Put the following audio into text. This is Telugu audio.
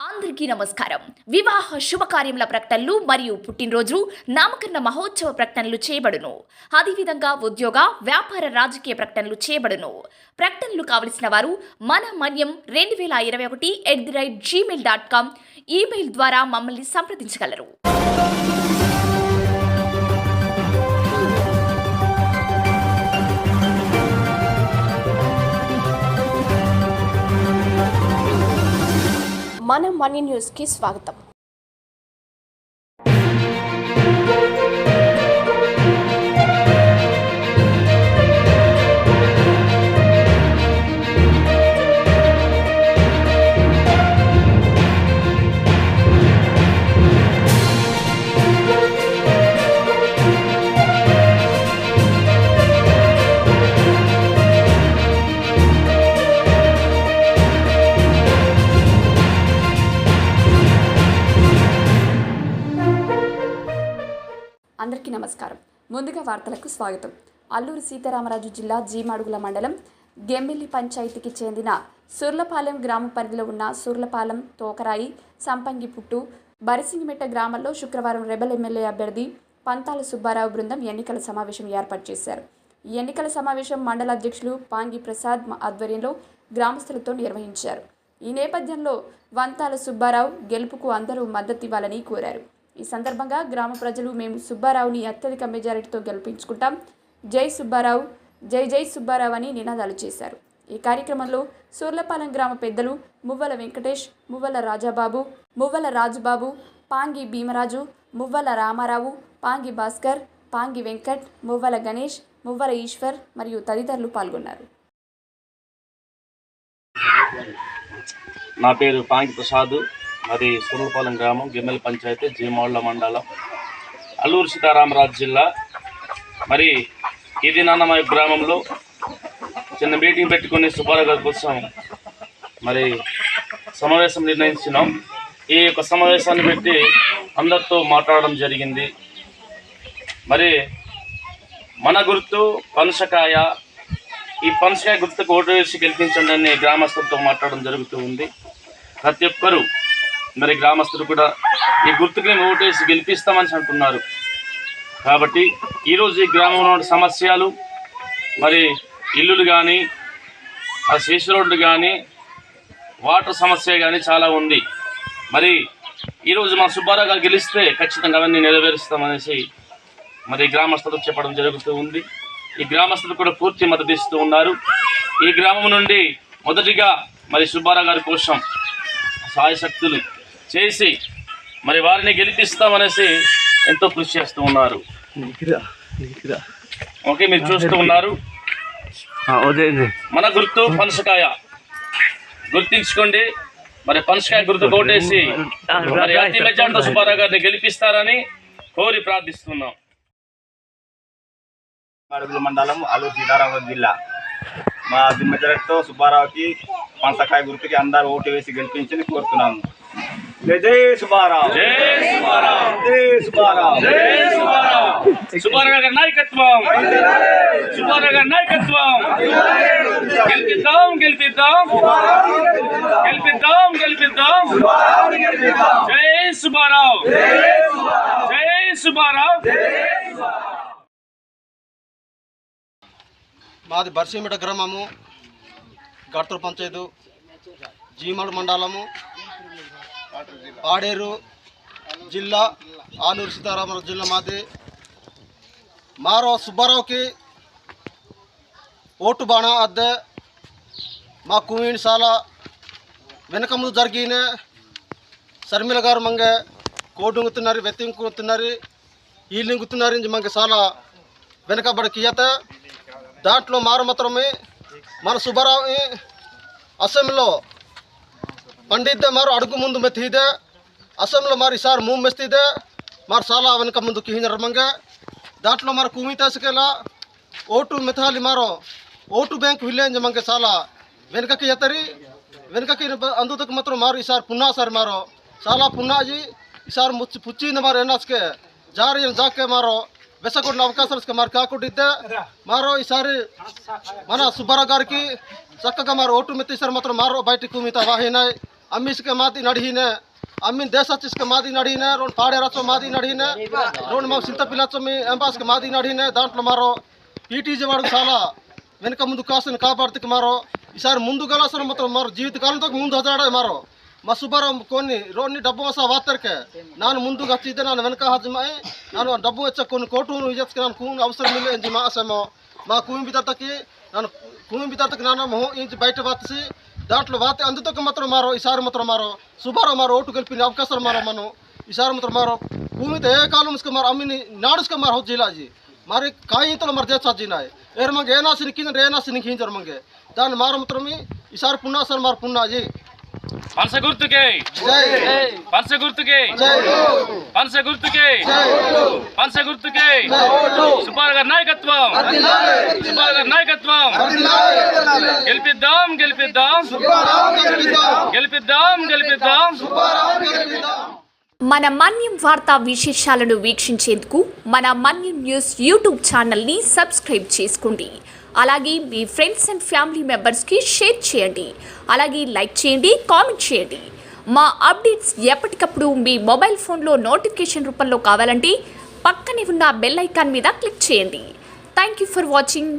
అందరికీ నమస్కారం. వివాహ శుభకార్యముల ప్రకటనలు మరియు పుట్టినరోజు నామకరణ మహోత్సవ ప్రకటనలు చేయబడును. అదేవిధంగా ఉద్యోగ వ్యాపార రాజకీయ ప్రకటనలు చేయబడును. ప్రకటనలు కావలసిన వారు మన మన్యం 2021@gmail.com ఈమెయిల్ ద్వారా మమ్మల్ని సంప్రదించగలరు. మన మనీ న్యూస్కి స్వాగతం. అందరికీ నమస్కారం. ముందుగా వార్తలకు స్వాగతం. అల్లూరు సీతారామరాజు జిల్లా జీమాడుగుల మండలం గెమ్మిల్లి పంచాయతీకి చెందిన సుర్లపాలెం గ్రామ పరిధిలో ఉన్న సుర్లపాలెం, తోకరాయి, సంపంగిపుట్టు, బరిసింగిమెట్ట గ్రామాల్లో శుక్రవారం రెబెల్ ఎమ్మెల్యే అభ్యర్థి పంతాల సుబ్బారావు బృందం ఎన్నికల సమావేశం ఏర్పాటు చేశారు. ఈ ఎన్నికల సమావేశం మండల అధ్యక్షులు పాంగి ప్రసాద్ ఆధ్వర్యంలో గ్రామస్తులతో నిర్వహించారు. ఈ నేపథ్యంలో వంతాల సుబ్బారావు గెలుపుకు అందరూ మద్దతు ఇవ్వాలని కోరారు. ఈ సందర్భంగా గ్రామ ప్రజలు మేము సుబ్బారావుని అత్యధిక మెజారిటీతో గెలిపించుకుంటాం, జై సుబ్బారావు, జై జై సుబ్బారావు అని నినాదాలు చేశారు. ఈ కార్యక్రమంలో సూర్లపాలెం గ్రామ పెద్దలు మువ్వల వెంకటేష్, మువ్వల రాజాబాబు, మువ్వల రాజుబాబు, పాంగి భీమరాజు, మువ్వల రామారావు, పాంగి భాస్కర్, పాంగి వెంకట్, మువ్వల గణేష్, మువ్వల ఈశ్వర్ మరియు తదితరులు పాల్గొన్నారు. నా పేరు పాంగి ప్రసాద్. అది సుర్లపాలెం గ్రామం, గెమ్మెల్లి పంచాయతీ, జీమాడుగుల మండలం, అల్లూరు సీతారామరాజు జిల్లా. మరి ఇది నాన్న మా గ్రామంలో చిన్న మీటింగ్ పెట్టుకుని సుబ్బారావు గారి కోసం మరి సమావేశం నిర్ణయించినాం. ఈ యొక్క సమావేశాన్ని పెట్టి అందరితో మాట్లాడడం జరిగింది. మరి మన గుర్తు పనసకాయ, ఈ పనసకాయ గుర్తుకు ఓటు వేసి గెలిపించండి అని గ్రామస్తులతో మాట్లాడడం జరుగుతూ ఉంది. ప్రతి ఒక్కరూ మరి గ్రామస్తులు కూడా ఈ గుర్తుకి ఓటేసి గెలిపిస్తామని అంటున్నారు. కాబట్టి ఈరోజు ఈ గ్రామంలో ఉన్న సమస్యలు, మరి ఇల్లులు కానీ, ఆ శేష రోడ్లు కానీ, వాటర్ సమస్య కానీ చాలా ఉంది. మరి ఈరోజు మా సుబ్బారావు గారు గెలిస్తే ఖచ్చితంగా అవన్నీ నెరవేరుస్తామనేసి మరి గ్రామస్తులకు చెప్పడం జరుగుతూ ఉంది. ఈ గ్రామస్తులు కూడా పూర్తి మద్దతు ఇస్తూ ఉన్నారు. ఈ గ్రామం నుండి మొదటిగా మరి సుబ్బారావు గారి కోసం సాయశక్తులు చేసి మరి వారిని గెలిపిస్తామనేసి ఎంతో కృషి చేస్తూ ఉన్నారు. ఓకే, మీరు చూస్తూ ఉన్నారు. మన గుర్తు పనసకాయ, గుర్తించుకోండి. మరి పనసకాయ గుర్తు కోటేసి మరి అతి మెజార్టీతో సుబ్బారావు గారిని గెలిపిస్తారని కోరి ప్రార్థిస్తున్నాం. అడుగుల మండలం, అల్లూరు సీతారామరాజు జిల్లా. మా మెజారిటీతో సుబ్బారావుకి పనసకాయ గుర్తుకి అందరూ ఓటు వేసి గెలిపించని కోరుతున్నాము. జై జై సుబ్బారావు, జై సుబ్బారావు, జై సుబ్బారావు, జై సుబ్బారావు. సుబ్బారావు గారి నాయకత్వం, సుబ్బారావు గారి నాయకత్వం. గెలిపిద్దాం, గెలిపిద్దాం, గెలిపిద్దాం, గెలిపిద్దాం. జై సుబ్బారావు, జై సుబ్బారావు. మాది బరిసింగిమెట్ట గ్రామము, గడ్తూరు పంచాయతీ, జీమాడు మండలము, ఆడేరు జిల్లా, ఆలూరు సీతారామరాజు జిల్లా మాది. మారో సుబ్బారావుకి ఓటు బాణ అద్దె మా కుమీని చాలా వెనక ముందు జరిగిన శర్మిల గారు మంగే కోడుంగుతున్నారు, వెత్తింగుతున్నారు, ఈలింగుతున్నారు. మంగ చాలా వెనకబడికి ఈత దాంట్లో మారు మాత్రమే మన సుబ్బారావు అసెంబ్లీలో పండిద్దే మారు అడుగు ముందు మెత్తిదే అసెంబ్లీలో మరి సార్ మూవ్ మెస్తిదే మరి చాలా వెనక ముందు కిహింజర మంగే దాంట్లో మరి కుమి తీసుకెళ్ళా ఓటు మెథాలి మారో ఓటు బ్యాంక్ విలేజ్ మంగే చాలా వెనకకి ఎత్తరి వెనకకి అందుకు మాత్రం మారు ఈసారి పున్నా సార్ మారో చాలా పున్నాజీ ఈసారి పుచ్చింది మారు ఎన్నాస్కే జారీ జాకే మారో వెసకొండ అవకాశాలు మరి కాకుండా మారో ఈసారి మన సుబ్బారావు గారికి చక్కగా మరి ఓటు మెత్తిసారి మాత్రం మారో బయటకు మిగతా వాహినాయి अम्मीसके मादी नड़ीने अम्मी देशाचिसके मादी नड़ीने रोन पाड़ेराचो मादी नड़ीने रोन मा सिंतपिलाचो मी एंबासके मादी नड़ीने दांట్లో मारो पीटीजे वाडु చాలా వెనక ముందు కాసని కాపాడుతకి మారో ఈసారి ముందు గలాసన మొత్తం మారో జీవితకాలంతో ముందు హజాడే మారో మా సుబ్బారావు కొన్ని రోడ్ని డబ్బు వసా వాతర్కే ನಾನು ಮುಂದೆ ಹಚ್ಚಿದ್ದೆ ನಾನು వెనక ಹಜ್ಮಾಯಿ ನಾನು ಡಬ್ಬು ಹೆಚ್ಚ కొన్ని ಕೋಟೂರು ಇಜತ್ಕೆ ನಾನು ಕೂನ್ ಅವಸರ ಮಿಲ್ಲ ಎಂಜಿ ಮಾಸಮೋ మా కూమి బితర్తకి ನಾನು మొహం ఇంచి బయట వాతసి దాంట్లో వాతే అందుతకు మాత్రం మారో ఈసారి మాత్రం మారో సుబ్బారావు మారో ఓటు గెలిపిన అవకాశాలు మారో మనం ఈసారి మాత్రం మారో కూమితే ఏ కాలం ముసుక మారో అమ్మిని నాడుస్క మారో జిల్లాజీ मारे काई तो मर देश जीना है एर मंगे एना से निकिन रेना से निकिन जर मंगे दान मारो मतरमी इसार पुन्ना सर मार पुन्ना जी పంచగుర్తుకే जय పంచగుర్తుకే పంచగుర్తుకే పంచగుర్తుకే సుబ్బారావు గారి నాయకత్వం సుబ్బారావు గారి నాయకత్వం గెలిపిద్దాం గెలిపిద్దాం గెలిపిద్దాం గెలిపిద్దాం మన మన్యం వార్తా విశేషాలను వీక్షించేందుకు మన మన్యం న్యూస్ యూట్యూబ్ ఛానల్ని సబ్స్క్రైబ్ చేసుకోండి. అలాగే మీ ఫ్రెండ్స్ అండ్ ఫ్యామిలీ మెంబర్స్కి షేర్ చేయండి. అలాగే లైక్ చేయండి, కామెంట్ చేయండి. మా అప్డేట్స్ ఎప్పటికప్పుడు మీ మొబైల్ ఫోన్లో నోటిఫికేషన్ రూపంలో కావాలంటే పక్కనే ఉన్న బెల్ ఐకాన్ మీద క్లిక్ చేయండి. Thank you for watching.